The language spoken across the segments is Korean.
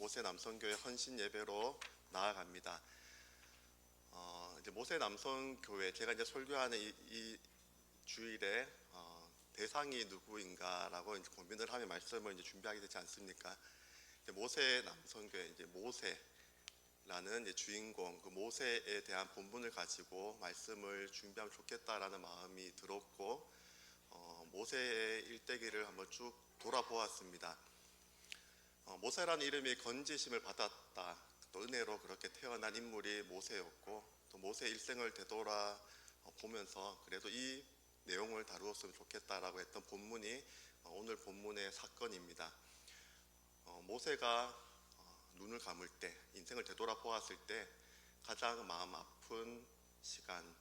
모세 남성교회 헌신 예배로 나아갑니다. 이제 모세 남성교회 제가 이제 설교하는 이 주일에 대상이 누구인가라고 이제 고민을 하며 말씀을 이제 준비하게 되지 않습니까? 이제 모세 남성교회 이제 모세라는 이제 주인공, 그 모세에 대한 본문을 가지고 말씀을 준비하면 좋겠다라는 마음이 들었고, 모세의 일대기를 한번 쭉 돌아보았습니다. 모세라는 이름이 건지심을 받았다, 또 은혜로 그렇게 태어난 인물이 모세였고, 또 모세의 일생을 되돌아 보면서 그래도 이 내용을 다루었으면 좋겠다라고 했던 본문이 오늘 본문의 사건입니다. 모세가 눈을 감을 때, 인생을 되돌아보았을 때 가장 마음 아픈 시간,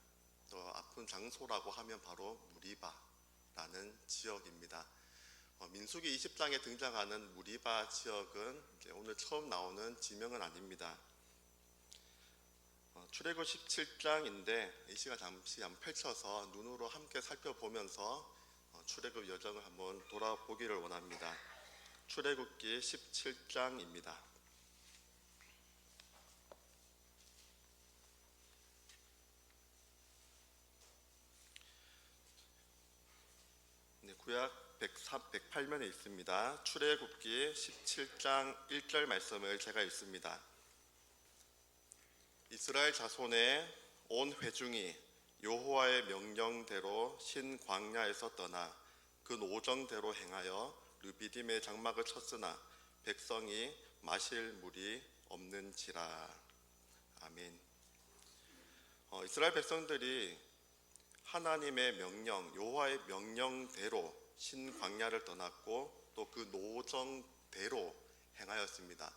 또 아픈 장소라고 하면 바로 무리바라는 지역입니다. 민수기 20장에 등장하는 무리바 지역은 이제 오늘 처음 나오는 지명은 아닙니다. 출애굽 17장인데 이 시간 잠시 한번 펼쳐서 눈으로 함께 살펴보면서 출애굽 여정을 한번 돌아보기를 원합니다. 출애굽기 17장입니다. 구약 108면에 있습니다. 출애굽기 17장 1절 말씀을 제가 읽습니다. 이스라엘 자손의 온 회중이 여호와의 명령대로 신 광야에서 떠나 그 노정대로 행하여 르비딤의 장막을 쳤으나 백성이 마실 물이 없는지라. 아멘. 이스라엘 백성들이 하나님의 명령, 여호와의 명령대로 신 광야를 떠났고 또 그 노정대로 행하였습니다.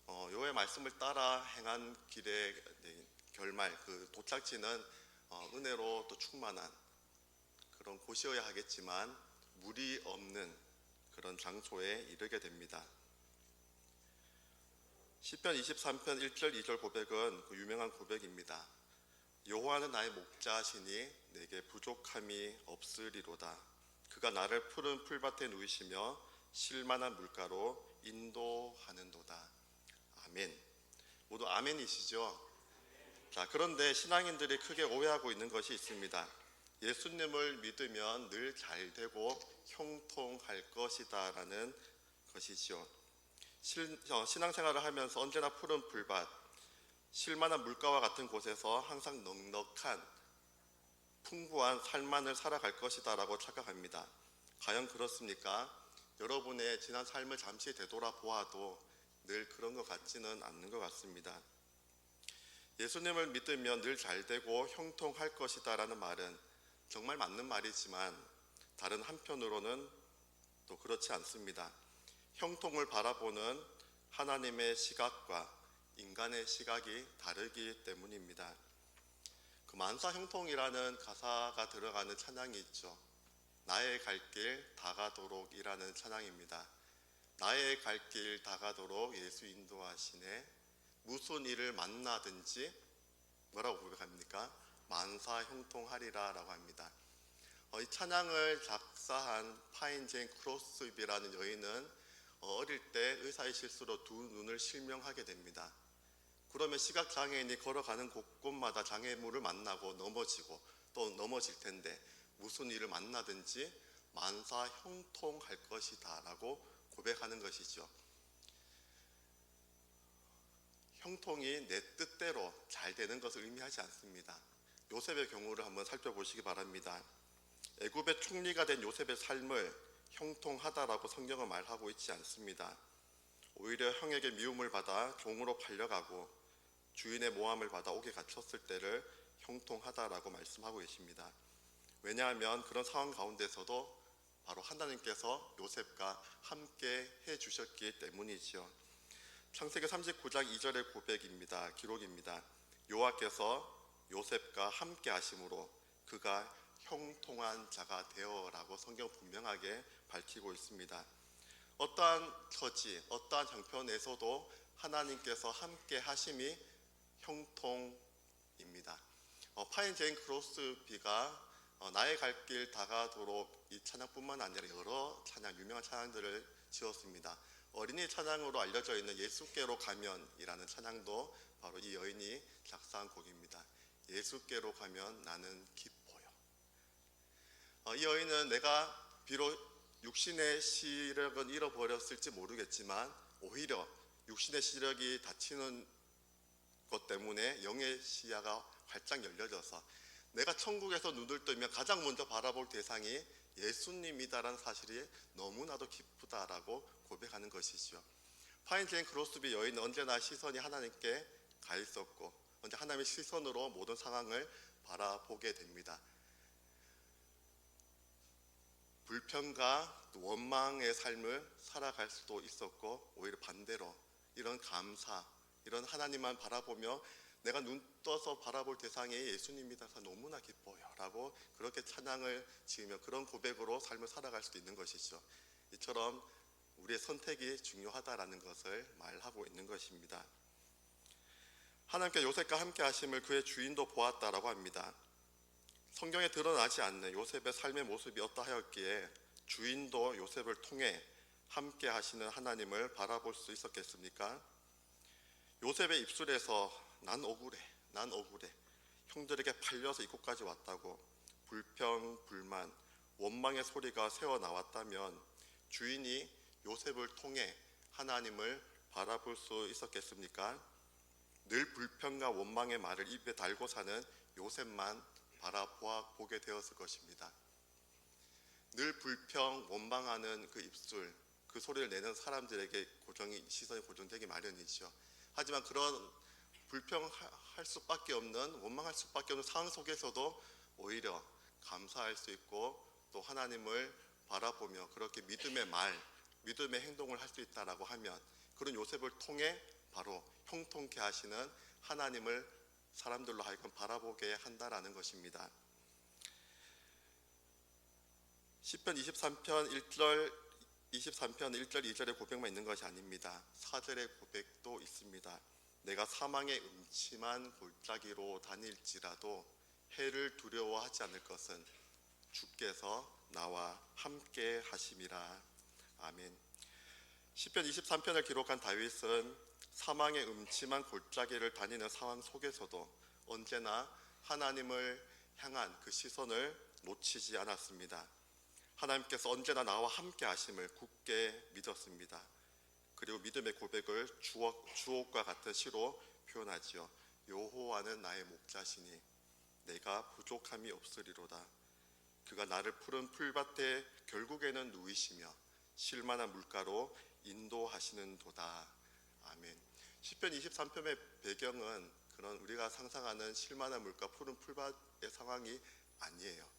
여호와의 말씀을 따라 행한 길의 결말, 그 도착지는 은혜로 또 충만한 그런 곳이어야 하겠지만 물이 없는 그런 장소에 이르게 됩니다. 시편 23편 1절 2절 고백은 그 유명한 고백입니다. 여호와는 나의 목자시니 내게 부족함이 없으리로다. 그가 나를 푸른 풀밭에 누이시며 쉴만한 물가로 인도하는도다. 아멘. 모두 아멘이시죠? 자, 그런데 신앙인들이 크게 오해하고 있는 것이 있습니다. 예수님을 믿으면 늘 잘되고 형통할 것이다 라는 것이지요. 신앙생활을 하면서 언제나 푸른 풀밭, 쉴만한 물가와 같은 곳에서 항상 넉넉한 풍부한 삶만을 살아갈 것이다 라고 착각합니다. 과연 그렇습니까? 여러분의 지난 삶을 잠시 되돌아보아도 늘 그런 것 같지는 않는 것 같습니다. 예수님을 믿으면 늘 잘되고 형통할 것이다 라는 말은 정말 맞는 말이지만 다른 한편으로는 또 그렇지 않습니다. 형통을 바라보는 하나님의 시각과 인간의 시각이 다르기 때문입니다. 그 만사 형통이라는 가사가 들어가는 찬양이 있죠. 나의 갈 길 다가도록이라는 찬양입니다. 나의 갈 길 다가도록 예수 인도하시네. 무슨 일을 만나든지 뭐라고 고백합니까? 만사 형통하리라 라고 합니다. 이 찬양을 작사한 파인 제인 크로스비라는 여인은 어릴 때 의사의 실수로 두 눈을 실명하게 됩니다. 그러면 시각장애인이 걸어가는 곳곳마다 장애물을 만나고 넘어지고 또 넘어질 텐데 무슨 일을 만나든지 만사 형통할 것이다 라고 고백하는 것이죠. 형통이 내 뜻대로 잘 되는 것을 의미하지 않습니다. 요셉의 경우를 한번 살펴보시기 바랍니다. 애굽의 총리가 된 요셉의 삶을 형통하다라고 성경은 말하고 있지 않습니다. 오히려 형에게 미움을 받아 종으로 팔려가고 주인의 모함을 받아 옥에 갇혔을 때를 형통하다라고 말씀하고 계십니다. 왜냐하면 그런 상황 가운데서도 바로 하나님께서 요셉과 함께 해주셨기 때문이지요. 창세기 39장 2절의 고백입니다. 기록입니다. 여호와께서 요셉과 함께 하심으로 그가 형통한 자가 되어라고 성경 분명하게 밝히고 있습니다. 어떠한 처지, 어떠한 형편에서도 하나님께서 함께 하심이 형통입니다. 파인 제인 크로스비가 나의 갈 길 다가도록 이 찬양뿐만 아니라 여러 찬양, 유명한 찬양들을 지었습니다. 어린이 찬양으로 알려져 있는 예수께로 가면이라는 찬양도 바로 이 여인이 작사한 곡입니다. 예수께로 가면 나는 기뻐요. 이 여인은 내가 비록 육신의 시력은 잃어버렸을지 모르겠지만 오히려 육신의 시력이 닫히는 것 때문에 영의 시야가 활짝 열려져서 내가 천국에서 눈을 뜨면 가장 먼저 바라볼 대상이 예수님이다라는 사실이 너무나도 기쁘다라고 고백하는 것이죠. 파인제인 크로스비 여인은 언제나 시선이 하나님께 가 있었고 언제 하나님의 시선으로 모든 상황을 바라보게 됩니다. 불평과 원망의 삶을 살아갈 수도 있었고 오히려 반대로 이런 감사, 이런 하나님만 바라보며 내가 눈 떠서 바라볼 대상이 예수님이라서 너무나 기뻐요 라고 그렇게 찬양을 지으며 그런 고백으로 삶을 살아갈 수도 있는 것이죠. 이처럼 우리의 선택이 중요하다라는 것을 말하고 있는 것입니다. 하나님께 요셉과 함께 하심을 그의 주인도 보았다라고 합니다. 성경에 드러나지 않는 요셉의 삶의 모습이 어떠하였기에 주인도 요셉을 통해 함께 하시는 하나님을 바라볼 수 있었겠습니까? 요셉의 입술에서 난 억울해, 난 억울해, 형들에게 팔려서 이곳까지 왔다고 불평, 불만, 원망의 소리가 새어나왔다면 주인이 요셉을 통해 하나님을 바라볼 수 있었겠습니까? 늘 불평과 원망의 말을 입에 달고 사는 요셉만 바라보게 되었을 것입니다. 늘 불평, 원망하는 그 입술, 그 소리를 내는 사람들에게 시선이 고정되기 마련이죠. 하지만 그런 불평할 수밖에 없는, 원망할 수밖에 없는 상황 속에서도 오히려 감사할 수 있고 또 하나님을 바라보며 그렇게 믿음의 말, 믿음의 행동을 할 수 있다라고 하면 그런 요셉을 통해 바로 형통케 하시는 하나님을 사람들로 하여금 바라보게 한다라는 것입니다. 시편 23편 1절 2절의 고백만 있는 것이 아닙니다. 4절의 고백도 있습니다. 내가 사망의 음침한 골짜기로 다닐지라도 해를 두려워하지 않을 것은 주께서 나와 함께 하심이라. 아멘. 시편 23편을 기록한 다윗은 사망의 음침한 골짜기를 다니는 상황 속에서도 언제나 하나님을 향한 그 시선을 놓치지 않았습니다. 하나님께서 언제나 나와 함께 하심을 굳게 믿었습니다. 그리고 믿음의 고백을 주옥과 같은 시로 표현하지요. 여호와는 나의 목자시니 내가 부족함이 없으리로다. 그가 나를 푸른 풀밭에 결국에는 누이시며 쉴만한 물가로 인도하시는도다. 아멘. 시편 23편의 배경은 그런 우리가 상상하는 쉴만한 물가 푸른 풀밭의 상황이 아니에요.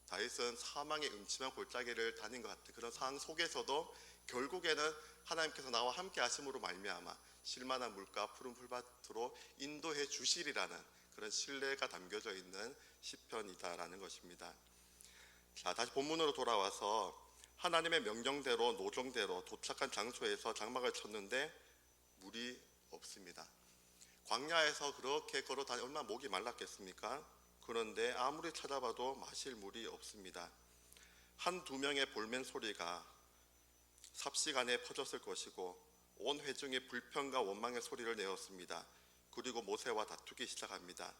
다윗은 사망의 음침한 골짜기를 다닌 것 같은 그런 상황 속에서도 결국에는 하나님께서 나와 함께 하심으로 말미암아 쉴만한 물가 푸른 풀밭으로 인도해 주시리라는 그런 신뢰가 담겨져 있는 시편이다라는 것입니다. 자, 다시 본문으로 돌아와서 하나님의 명령대로 노정대로 도착한 장소에서 장막을 쳤는데 물이 없습니다. 광야에서 그렇게 걸어다니 얼마나 목이 말랐겠습니까? 그런데 아무리 찾아봐도 마실 물이 없습니다. 한두 명의 볼멘 소리가 삽시간에 퍼졌을 것이고 온 회중이 불평과 원망의 소리를 내었습니다. 그리고 모세와 다투기 시작합니다.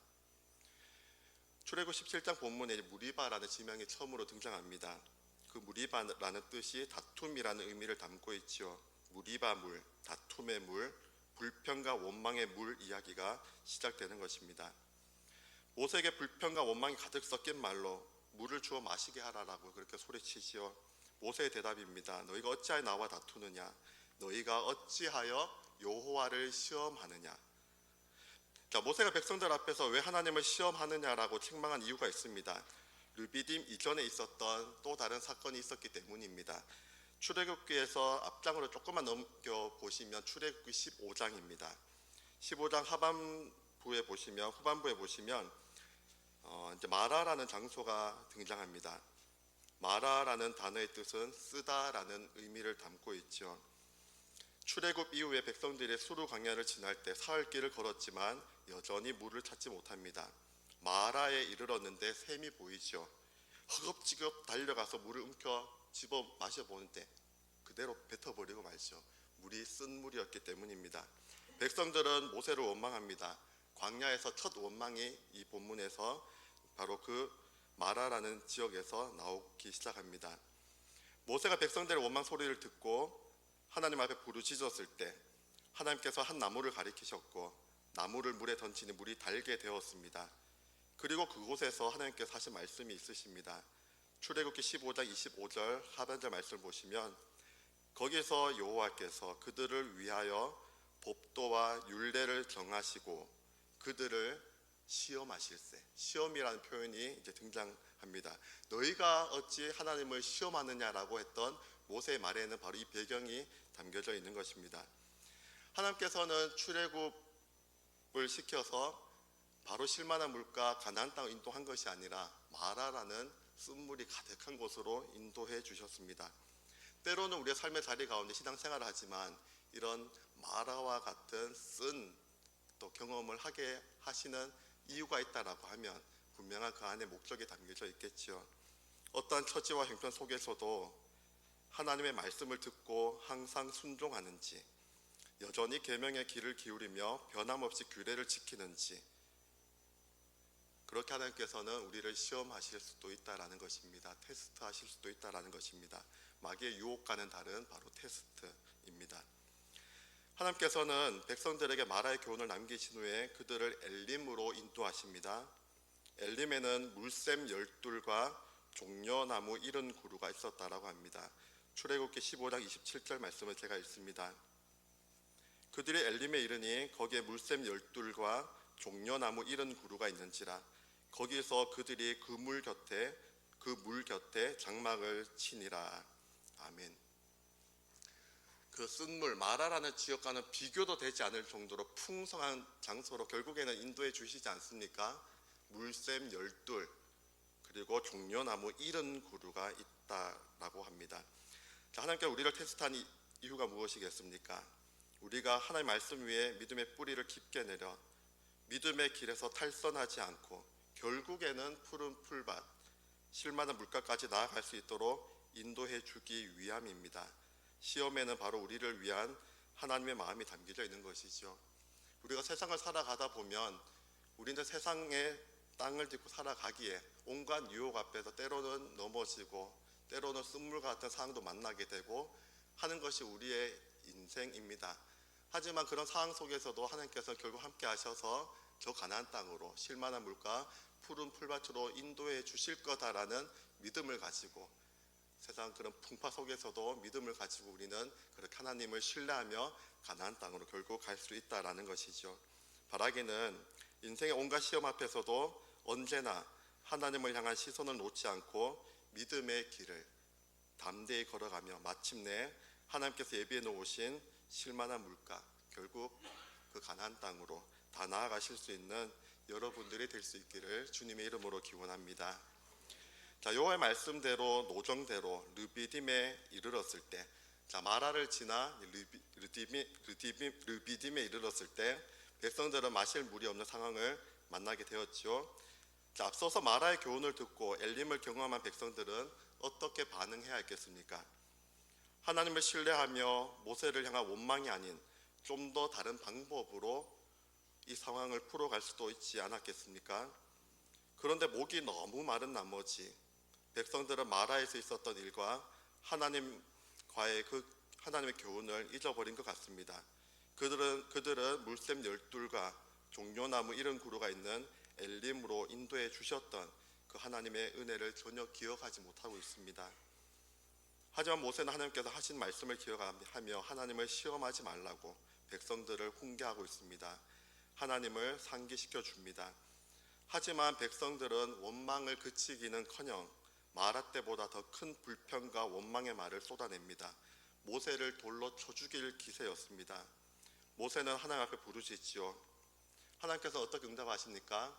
출애굽 17장 본문에 무리바라는 지명이 처음으로 등장합니다. 그 무리바라는 뜻이 다툼이라는 의미를 담고 있죠. 무리바 물, 다툼의 물, 불평과 원망의 물 이야기가 시작되는 것입니다. 모세에게 불평과 원망이 가득 섞인 말로 물을 주어 마시게 하라라고 그렇게 소리치지요. 모세의 대답입니다. 너희가 어찌하여 나와 다투느냐? 너희가 어찌하여 여호와를 시험하느냐? 자, 모세가 백성들 앞에서 왜 하나님을 시험하느냐라고 책망한 이유가 있습니다. 르비딤 이전에 있었던 또 다른 사건이 있었기 때문입니다. 출애굽기에서 앞장으로 조금만 넘겨 보시면 출애굽기 15장입니다. 15장 후반부에 보시면 이제 마라라는 장소가 등장합니다. 마라라는 단어의 뜻은 쓰다라는 의미를 담고 있죠. 출애굽 이후에 백성들이 수르 광야를 지날 때 사흘길을 걸었지만 여전히 물을 찾지 못합니다. 마라에 이르렀는데 샘이 보이죠. 허겁지겁 달려가서 물을 집어 마셔보는데 그대로 뱉어버리고 말죠. 물이 쓴 물이었기 때문입니다. 백성들은 모세를 원망합니다. 광야에서 첫 원망이 이 본문에서 바로 그 마라라는 지역에서 나오기 시작합니다. 모세가 백성들의 원망 소리를 듣고 하나님 앞에 부르짖었을 때 하나님께서 한 나무를 가리키셨고 나무를 물에 던지니 물이 달게 되었습니다. 그리고 그곳에서 하나님께서 하신 말씀이 있으십니다. 출애굽기 15장 25절 하반절 말씀을 보시면 거기서 여호와께서 그들을 위하여 법도와 율례를 정하시고 그들을 시험하실세. 시험이라는 표현이 이제 등장합니다. 너희가 어찌 하나님을 시험하느냐라고 했던 모세의 말에는 바로 이 배경이 담겨져 있는 것입니다. 하나님께서는 출애굽을 시켜서 바로 실만한 물가 가나안 땅을 인도한 것이 아니라 마라라는 쓴물이 가득한 곳으로 인도해 주셨습니다. 때로는 우리의 삶의 자리 가운데 신앙생활을 하지만 이런 마라와 같은 쓴 또 경험을 하게 하시는 이유가 있다라고 하면 분명한 그 안에 목적이 담겨져 있겠지요. 어떠한 처지와 형편 속에서도 하나님의 말씀을 듣고 항상 순종하는지, 여전히 계명의 귀를 기울이며 변함없이 규례를 지키는지, 그렇게 하나님께서는 우리를 시험하실 수도 있다라는 것입니다. 테스트하실 수도 있다라는 것입니다. 마귀의 유혹과는 다른 바로 테스트입니다. 하나님께서는 백성들에게 마라의 교훈을 남기신 후에 그들을 엘림으로 인도하십니다. 엘림에는 물샘 12과 종려나무 70그루가 있었다라고 합니다. 출애굽기 15장 27절 말씀을 제가 읽습니다. 그들이 엘림에 이르니 거기에 물샘 12과 종려나무 70그루가 있는지라. 거기서 그들이 그 물 곁에 장막을 치니라. 아멘. 그 쓴물 마라라는 지역과는 비교도 되지 않을 정도로 풍성한 장소로 결국에는 인도해 주시지 않습니까? 물샘 12 그리고 종려나무 70그루가 있다라고 합니다. 자, 하나님께 우리를 테스트한 이유가 무엇이겠습니까? 우리가 하나님의 말씀 위에 믿음의 뿌리를 깊게 내려 믿음의 길에서 탈선하지 않고 결국에는 푸른 풀밭, 실만한 물가까지 나아갈 수 있도록 인도해 주기 위함입니다. 시험에는 바로 우리를 위한 하나님의 마음이 담겨져 있는 것이죠. 우리가 세상을 살아가다 보면 우리는 세상의 땅을 딛고 살아가기에 온갖 유혹 앞에서 때로는 넘어지고 때로는 쓴물 같은 상황도 만나게 되고 하는 것이 우리의 인생입니다. 하지만 그런 상황 속에서도 하나님께서 결국 함께 하셔서 저 가나안 땅으로 실만한 물과 푸른 풀밭으로 인도해 주실 거다라는 믿음을 가지고 세상 그런 풍파 속에서도 믿음을 가지고 우리는 그렇게 하나님을 신뢰하며 가나안 땅으로 결국 갈 수 있다라는 것이죠. 바라기는 인생의 온갖 시험 앞에서도 언제나 하나님을 향한 시선을 놓지 않고 믿음의 길을 담대히 걸어가며 마침내 하나님께서 예비해 놓으신 실만한 물가, 결국 그 가나안 땅으로 다 나아가실 수 있는 여러분들이 될 수 있기를 주님의 이름으로 기원합니다. 자, 여호와의 말씀대로 노정대로 르비딤에 이르렀을 때, 자, 마라를 지나 르비딤에 이르렀을 때 백성들은 마실 물이 없는 상황을 만나게 되었죠. 자, 앞서서 마라의 교훈을 듣고 엘림을 경험한 백성들은 어떻게 반응해야 했겠습니까? 하나님을 신뢰하며 모세를 향한 원망이 아닌 좀 더 다른 방법으로 이 상황을 풀어갈 수도 있지 않았겠습니까? 그런데 목이 너무 마른 나머지 백성들은 마라에서 있었던 일과 하나님과의 하나님의 교훈을 잊어버린 것 같습니다. 그들은 물샘 12과 종려나무 70그루가 있는 엘림으로 인도해 주셨던 그 하나님의 은혜를 전혀 기억하지 못하고 있습니다. 하지만 모세는 하나님께서 하신 말씀을 기억하며 하나님을 시험하지 말라고 백성들을 훈계하고 있습니다. 하나님을 상기시켜 줍니다. 하지만 백성들은 원망을 그치기는커녕 마라 때보다 더 큰 불평과 원망의 말을 쏟아냅니다. 모세를 돌로 쳐 죽일 기세였습니다. 모세는 하나님 앞에 부르짖지요. 하나님께서 어떻게 응답하십니까?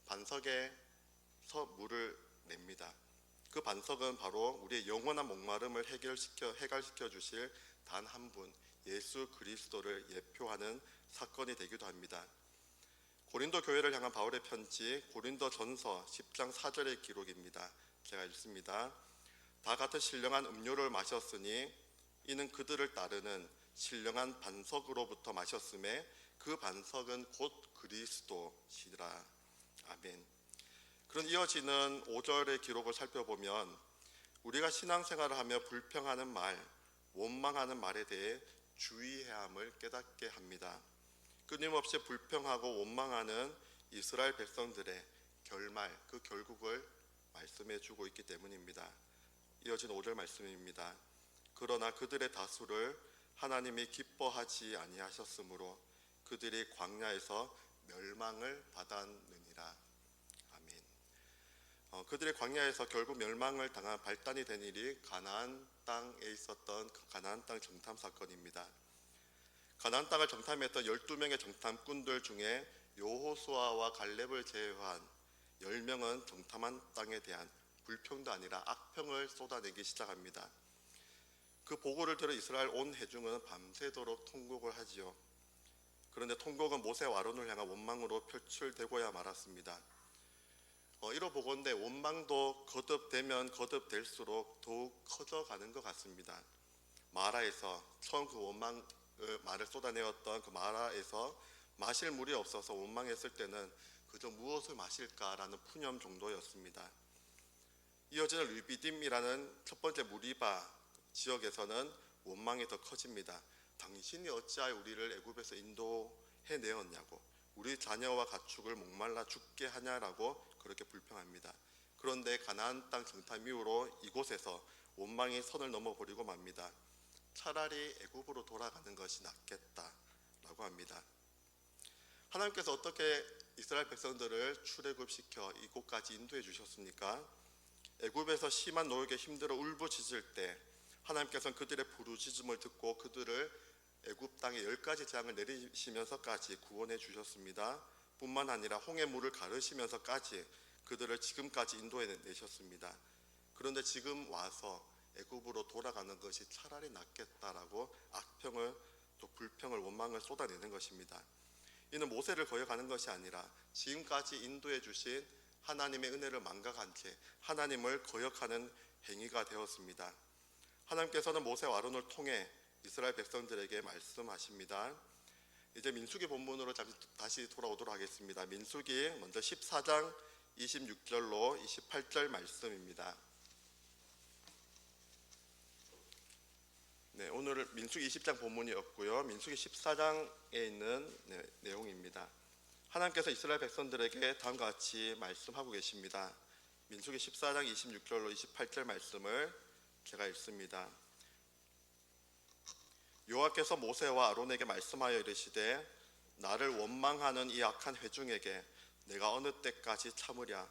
반석에서 물을 냅니다. 그 반석은 바로 우리의 영원한 목마름을 해결시켜 주실 단 한 분, 예수 그리스도를 예표하는 사건이 되기도 합니다. 고린도 교회를 향한 바울의 편지 고린도전서 10장 4절의 기록입니다. 제가 읽습니다. 다 같은 신령한 음료를 마셨으니 이는 그들을 따르는 신령한 반석으로부터 마셨음에 그 반석은 곧 그리스도시라. 아멘. 그런 이어지는 5절의 기록을 살펴보면 우리가 신앙생활을 하며 불평하는 말, 원망하는 말에 대해 주의해야 함을 깨닫게 합니다. 끊임없이 불평하고 원망하는 이스라엘 백성들의 결말, 그 결국을 말씀해 주고 있기 때문입니다. 이어진 5절 말씀입니다. 그러나 그들의 다수를 하나님이 기뻐하지 아니하셨으므로 그들이 광야에서 멸망을 받았느니라. 아멘. 그들의 광야에서 결국 멸망을 당한 발단이 된 일이 가나안 땅에 있었던 그 가나안 땅 정탐 사건입니다. 가나안 땅을 정탐했던 12명의 정탐꾼들 중에 여호수아와 갈렙을 제외한 10명은 정탐한 땅에 대한 불평도 아니라 악평을 쏟아내기 시작합니다. 그 보고를 들은 이스라엘 온 회중은 밤새도록 통곡을 하지요. 그런데 통곡은 모세와 아론을 향한 원망으로 표출되고야 말았습니다. 이러보건대 원망도 거듭되면 거듭될수록 더욱 커져가는 것 같습니다. 마라에서 처음 그 원망 말을 쏟아내었던 그 마라에서 마실 물이 없어서 원망했을 때는 그저 무엇을 마실까라는 푸념 정도였습니다. 이어지는 르비딤이라는 첫 번째 무리바 지역에서는 원망이 더 커집니다. 당신이 어찌하여 우리를 애굽에서 인도해내었냐고, 우리 자녀와 가축을 목말라 죽게 하냐라고 그렇게 불평합니다. 그런데 가나안 땅 정탐 이후로 이곳에서 원망이 선을 넘어버리고 맙니다. 차라리 애굽으로 돌아가는 것이 낫겠다라고 합니다. 하나님께서 어떻게 이스라엘 백성들을 출애굽시켜 이곳까지 인도해 주셨습니까? 애굽에서 심한 노역에 힘들어 울부짖을 때 하나님께서는 그들의 부르짖음을 듣고 그들을 애굽 땅에 10가지 재앙을 내리시면서까지 구원해 주셨습니다. 뿐만 아니라 홍해 물을 가르시면서까지 그들을 지금까지 인도해 내셨습니다. 그런데 지금 와서 애굽으로 돌아가는 것이 차라리 낫겠다라고 악평을 또 불평을 원망을 쏟아내는 것입니다. 이는 모세를 거역하는 것이 아니라 지금까지 인도해 주신 하나님의 은혜를 망각한 채 하나님을 거역하는 행위가 되었습니다. 하나님께서는 모세와 아론을 통해 이스라엘 백성들에게 말씀하십니다. 이제 민수기 본문으로 다시 돌아오도록 하겠습니다. 민수기 먼저 14장 26절로 28절 말씀입니다. 네, 오늘 민수기 20장 본문이었고요. 민수기 14장에 있는 내용입니다. 하나님께서 이스라엘 백성들에게 다음과 같이 말씀하고 계십니다. 민수기 14장 26절로 28절 말씀을 제가 읽습니다. 여호와께서 모세와 아론에게 말씀하여 이르시되 나를 원망하는 이 악한 회중에게 내가 어느 때까지 참으랴.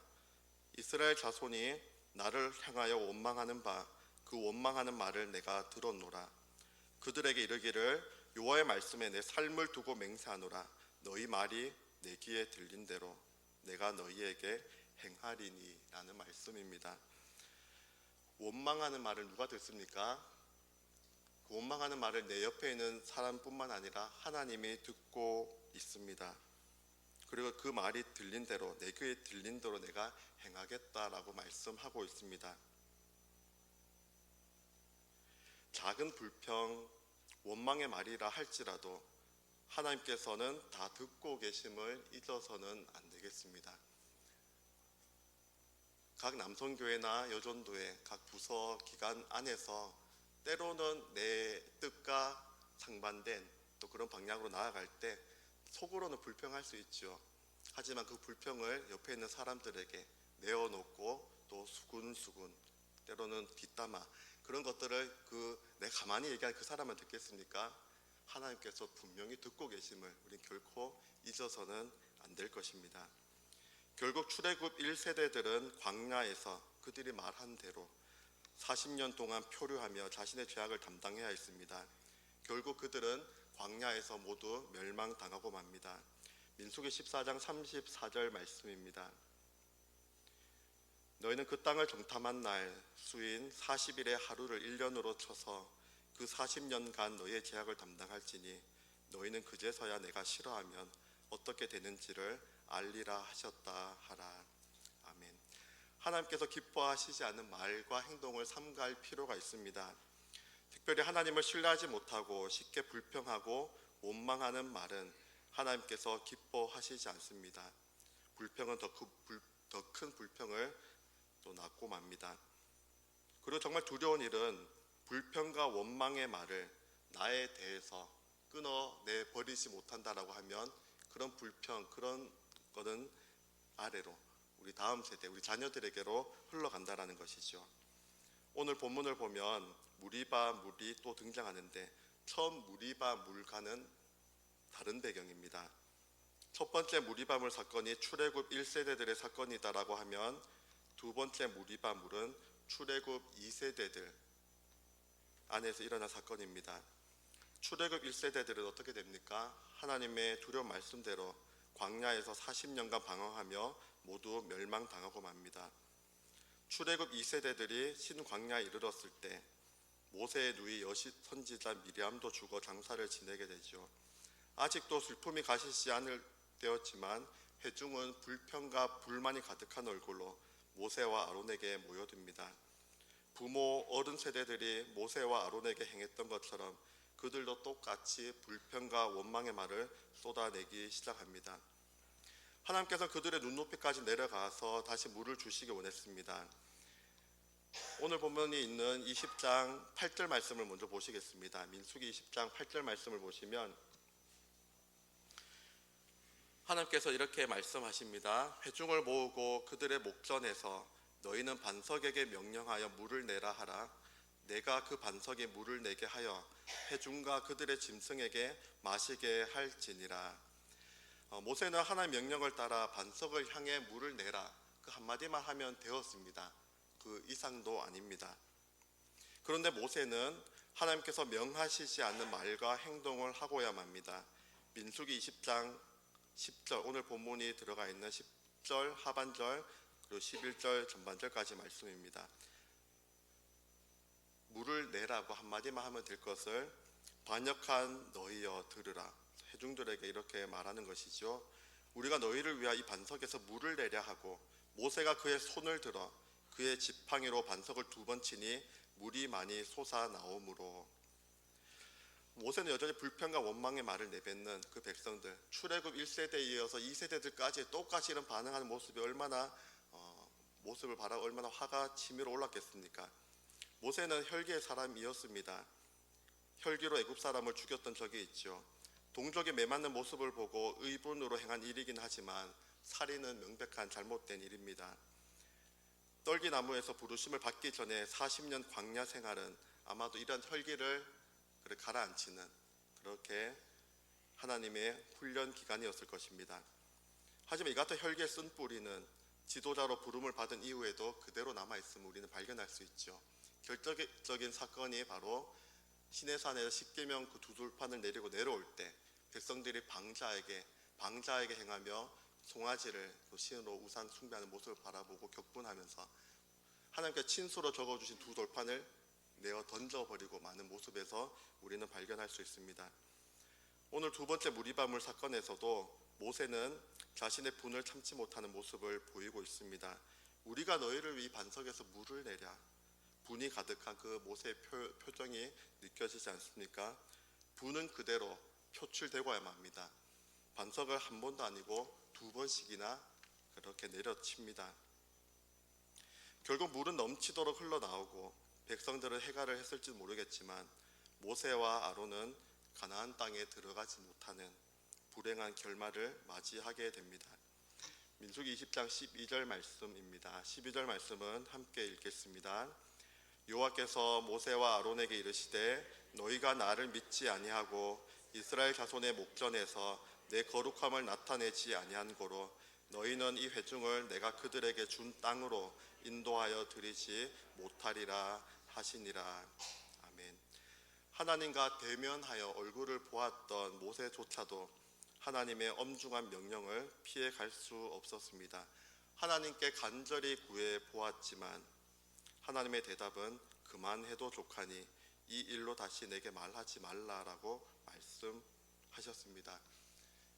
이스라엘 자손이 나를 향하여 원망하는 바 그 원망하는 말을 내가 들었노라. 그들에게 이르기를 여호와의 말씀에 내 삶을 두고 맹세하노라. 너희 말이 내 귀에 들린 대로 내가 너희에게 행하리니 라는 말씀입니다. 원망하는 말을 누가 듣습니까? 그 원망하는 말을 내 옆에 있는 사람뿐만 아니라 하나님이 듣고 있습니다. 그리고 그 말이 들린 대로 내 귀에 들린 대로 내가 행하겠다라고 말씀하고 있습니다. 작은 불평, 원망의 말이라 할지라도 하나님께서는 다 듣고 계심을 잊어서는 안 되겠습니다. 각 남성교회나 여전도회, 각 부서 기관 안에서 때로는 내 뜻과 상반된 또 그런 방향으로 나아갈 때 속으로는 불평할 수 있죠. 하지만 그 불평을 옆에 있는 사람들에게 내어놓고 또 수군수군 때로는 뒷담화 그런 것들을 내 가만히 얘기할 그 사람은 듣겠습니까? 하나님께서 분명히 듣고 계심을 우린 결코 잊어서는 안 될 것입니다. 결국 출애굽 1세대들은 광야에서 그들이 말한 대로 40년 동안 표류하며 자신의 죄악을 담당해야 했습니다. 결국 그들은 광야에서 모두 멸망당하고 맙니다. 민수기 14장 34절 말씀입니다. 너희는 그 땅을 정탐한 날 수인 40일의 하루를 1년으로 쳐서 그 40년간 너희의 죄악을 담당할지니 너희는 그제서야 내가 싫어하면 어떻게 되는지를 알리라 하셨다 하라. 아멘. 하나님께서 기뻐하시지 않는 말과 행동을 삼가할 필요가 있습니다. 특별히 하나님을 신뢰하지 못하고 쉽게 불평하고 원망하는 말은 하나님께서 기뻐하시지 않습니다. 불평은 더 큰 불평을 또 낳고 맙니다. 그리고 정말 두려운 일은 불평과 원망의 말을 나에 대해서 끊어내 버리지 못한다라고 하면 그런 불평, 그런 거는 아래로 우리 다음 세대, 우리 자녀들에게로 흘러간다라는 것이죠. 오늘 본문을 보면 무리바 물이 또 등장하는데 처음 무리바 물과는 다른 배경입니다. 첫 번째 무리바 물 사건이 출애굽 1세대들의 사건이다라고 하면 두 번째 무리바 물은 출애굽 2세대들 안에서 일어난 사건입니다. 출애굽 1세대들은 어떻게 됩니까? 하나님의 두려운 말씀대로 광야에서 40년간 방황하며 모두 멸망당하고 맙니다. 출애굽 2세대들이 신광야에 이르렀을 때 모세의 누이 여십 선지자 미리암도 죽어 장사를 지내게 되죠. 아직도 슬픔이 가시지 않을 때였지만 회중은 불평과 불만이 가득한 얼굴로 모세와 아론에게 모여듭니다. 부모 어른 세대들이 모세와 아론에게 행했던 것처럼 그들도 똑같이 불평과 원망의 말을 쏟아내기 시작합니다. 하나님께서 그들의 눈높이까지 내려가서 다시 물을 주시기 원했습니다. 오늘 본문이 있는 20장 8절 말씀을 먼저 보시겠습니다. 민수기 20장 8절 말씀을 보시면 하나님께서 이렇게 말씀하십니다. 회중을 모으고 그들의 목전에서 너희는 반석에게 명령하여 물을 내라 하라. 내가 그 반석에 물을 내게 하여 회중과 그들의 짐승에게 마시게 할지니라. 모세는 하나님의 명령을 따라 반석을 향해 물을 내라 그 한마디만 하면 되었습니다. 그 이상도 아닙니다. 그런데 모세는 하나님께서 명하시지 않는 말과 행동을 하고야만 합니다. 민수기 20장 10절 오늘 본문이 들어가 있는 10절 하반절 그리고 11절 전반절까지 말씀입니다. 물을 내라고 한마디만 하면 될 것을 반역한 너희여 들으라. 회중들에게 이렇게 말하는 것이죠. 우리가 너희를 위하여 이 반석에서 물을 내려 하고 모세가 그의 손을 들어 그의 지팡이로 반석을 2번 치니 물이 많이 솟아나오므로. 모세는 여전히 불평과 원망의 말을 내뱉는 그 백성들, 출애굽 1세대에 이어서 2세대들까지 똑같이 이런 반응하는 모습이 얼마나 모습을 바라 얼마나 화가 치밀어 올랐겠습니까? 모세는 혈기의 사람이었습니다. 혈기로 애굽 사람을 죽였던 적이 있죠. 동족이 매맞는 모습을 보고 의분으로 행한 일이긴 하지만 살인은 명백한 잘못된 일입니다. 떨기나무에서 부르심을 받기 전에 40년 광야 생활은 아마도 이런 혈기를 가라앉히는 그렇게 하나님의 훈련 기간이었을 것입니다. 하지만 이 같은 혈기의 쓴 뿌리는 지도자로 부름을 받은 이후에도 그대로 남아있음을 우리는 발견할 수 있죠. 결정적인 사건이 바로 시내산에서 십계명 그 2돌판을 내리고 내려올 때 백성들이 방자에게 행하며 송아지를 신으로 우상 숭배하는 모습을 바라보고 격분하면서 하나님께 친수로 적어주신 2돌판을 내어 던져버리고 마는 모습에서 우리는 발견할 수 있습니다. 오늘 두 번째 무리바물 사건에서도 모세는 자신의 분을 참지 못하는 모습을 보이고 있습니다. 우리가 너희를 위해 반석에서 물을 내랴. 분이 가득한 그 모세의 표정이 느껴지지 않습니까? 분은 그대로 표출되고야만 합니다. 반석을 한 번도 아니고 2번씩이나 그렇게 내려칩니다. 결국 물은 넘치도록 흘러나오고 백성들은 해가를 했을지 모르겠지만 모세와 아론은 가나안 땅에 들어가지 못하는 불행한 결말을 맞이하게 됩니다. 민수기 20장 12절 말씀입니다. 12절 말씀은 함께 읽겠습니다. 여호와께서 모세와 아론에게 이르시되 너희가 나를 믿지 아니하고 이스라엘 자손의 목전에서 내 거룩함을 나타내지 아니한 고로 너희는 이 회중을 내가 그들에게 준 땅으로 인도하여 드리지 못하리라 하시니라. 아멘. 하나님과 대면하여 얼굴을 보았던 모세조차도 하나님의 엄중한 명령을 피해갈 수 없었습니다. 하나님께 간절히 구해 보았지만 하나님의 대답은 그만해도 족하니 이 일로 다시 내게 말하지 말라라고 말씀하셨습니다.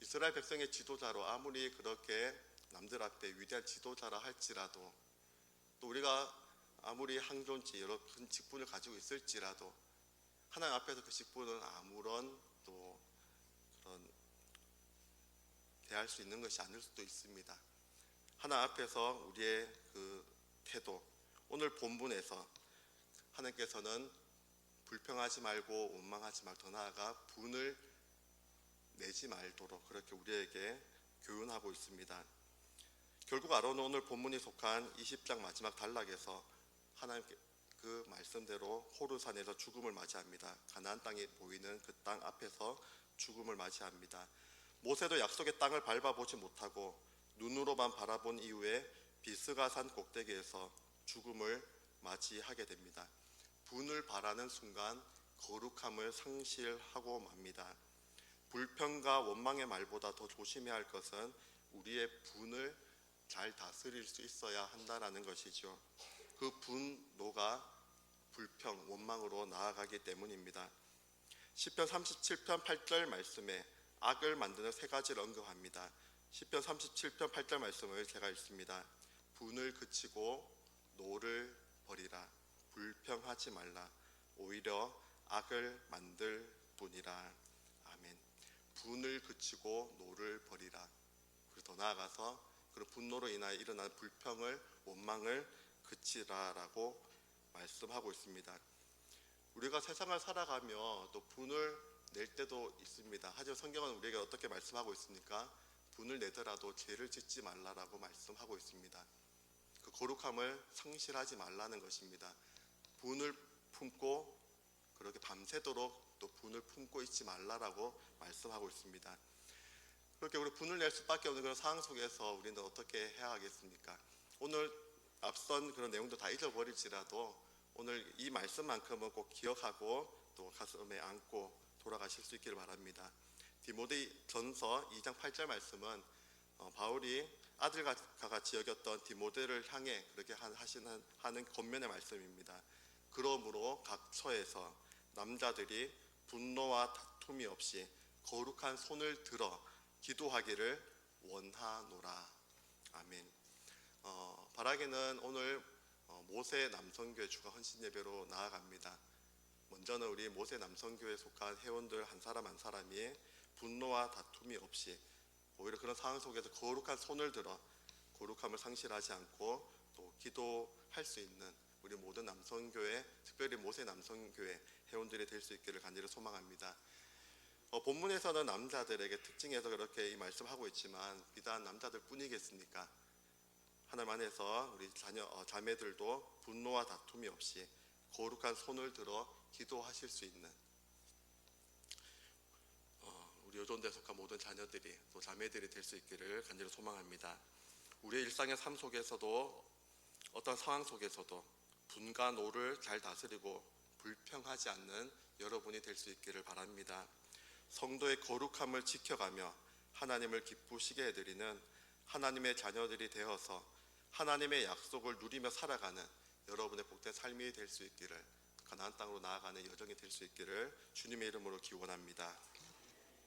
이스라엘 백성의 지도자로 아무리 그렇게 남들 앞에 위대한 지도자라 할지라도 또 우리가 아무리 항존지 여러 큰 직분을 가지고 있을지라도 하나님 앞에서 그 직분은 아무런 또 그런 대할 수 있는 것이 아닐 수도 있습니다. 하나님 앞에서 우리의 그 태도, 오늘 본문에서 하나님께서는 불평하지 말고 원망하지 말고 더 나아가 분을 내지 말도록 그렇게 우리에게 교훈하고 있습니다. 결국 아론은 오늘 본문이 속한 20장 마지막 단락에서 하나님께 그 말씀대로 호르산에서 죽음을 맞이합니다. 가나안 땅이 보이는 그 땅 앞에서 죽음을 맞이합니다. 모세도 약속의 땅을 밟아보지 못하고 눈으로만 바라본 이후에 비스가산 꼭대기에서 죽음을 맞이하게 됩니다. 분을 바라는 순간 거룩함을 상실하고 맙니다. 불평과 원망의 말보다 더 조심해야 할 것은 우리의 분을 잘 다스릴 수 있어야 한다는 것이죠. 그 분노가 불평, 원망으로 나아가기 때문입니다. 시편 37편 8절 말씀에 악을 만드는 세 가지를 언급합니다. 시편 37편 8절 말씀을 제가 읽습니다. 분을 그치고 노를 버리라. 불평하지 말라. 오히려 악을 만들 뿐이라. 아멘. 분을 그치고 노를 버리라. 그리고 더 나아가서 그런 분노로 인하여 일어난 불평을, 원망을 그치라라고 말씀하고 있습니다. 우리가 세상을 살아가며 또 분을 낼 때도 있습니다. 하지만 성경은 우리에게 어떻게 말씀하고 있습니까? 분을 내더라도 죄를 짓지 말라라고 말씀하고 있습니다. 그 거룩함을 상실하지 말라는 것입니다. 분을 품고 그렇게 밤새도록 또 분을 품고 있지 말라라고 말씀하고 있습니다. 그렇게 우리 분을 낼 수밖에 없는 그런 상황 속에서 우리는 어떻게 해야 하겠습니까? 오늘 앞선 그런 내용도 다 잊어버릴지라도 오늘 이 말씀만큼은 꼭 기억하고 또 가슴에 안고 돌아가실 수 있기를 바랍니다. 디모데 전서 2장 8절 말씀은 바울이 아들과 같이 여겼던 디모데를 향해 그렇게 하는 권면의 말씀입니다. 그러므로 각 처에서 남자들이 분노와 다툼이 없이 거룩한 손을 들어 기도하기를 원하노라. 아멘. 바라기는 오늘 모세 남성교회 주가 헌신 예배로 나아갑니다. 먼저는 우리 모세 남성교회에 속한 회원들 한 사람 한 사람이 분노와 다툼이 없이 오히려 그런 상황 속에서 거룩한 손을 들어 거룩함을 상실하지 않고 또 기도할 수 있는 우리 모든 남성교회, 특별히 모세 남성교회 회원들이 될 수 있기를 간절히 소망합니다. 본문에서는 남자들에게 특징해서 그렇게 이 말씀하고 있지만 비단 남자들 뿐이겠습니까? 하나님 안에서 우리 자매들도 분노와 다툼이 없이 거룩한 손을 들어 기도하실 수 있는 우리 요존대에 속한 모든 자녀들이 또 자매들이 될 수 있기를 간절히 소망합니다. 우리의 일상의 삶 속에서도 어떤 상황 속에서도 분과 노를 잘 다스리고 불평하지 않는 여러분이 될 수 있기를 바랍니다. 성도의 거룩함을 지켜가며 하나님을 기쁘시게 해드리는 하나님의 자녀들이 되어서 하나님의 약속을 누리며 살아가는 여러분의 복된 삶이 될 수 있기를, 가나안 땅으로 나아가는 여정이 될 수 있기를 주님의 이름으로 기원합니다.